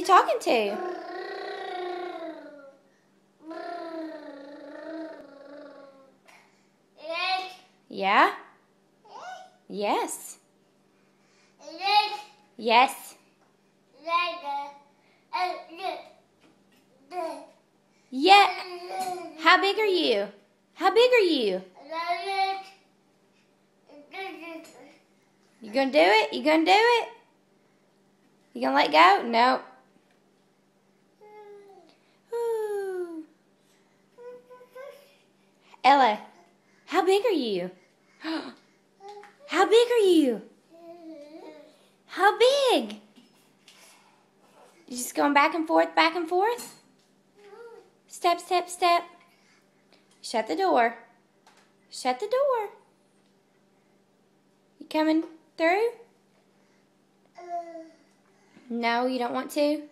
you talking to? Yeah? Yes. Yes. Yeah. How big are you? How big are you? You gonna do it? You gonna do it? You gonna let go? No. Ooh. Ella, how big are you? How big are you? How big? You just going back and forth, back and forth? Step, step, step. Shut the door. Shut the door. You coming through? No, you don't want to?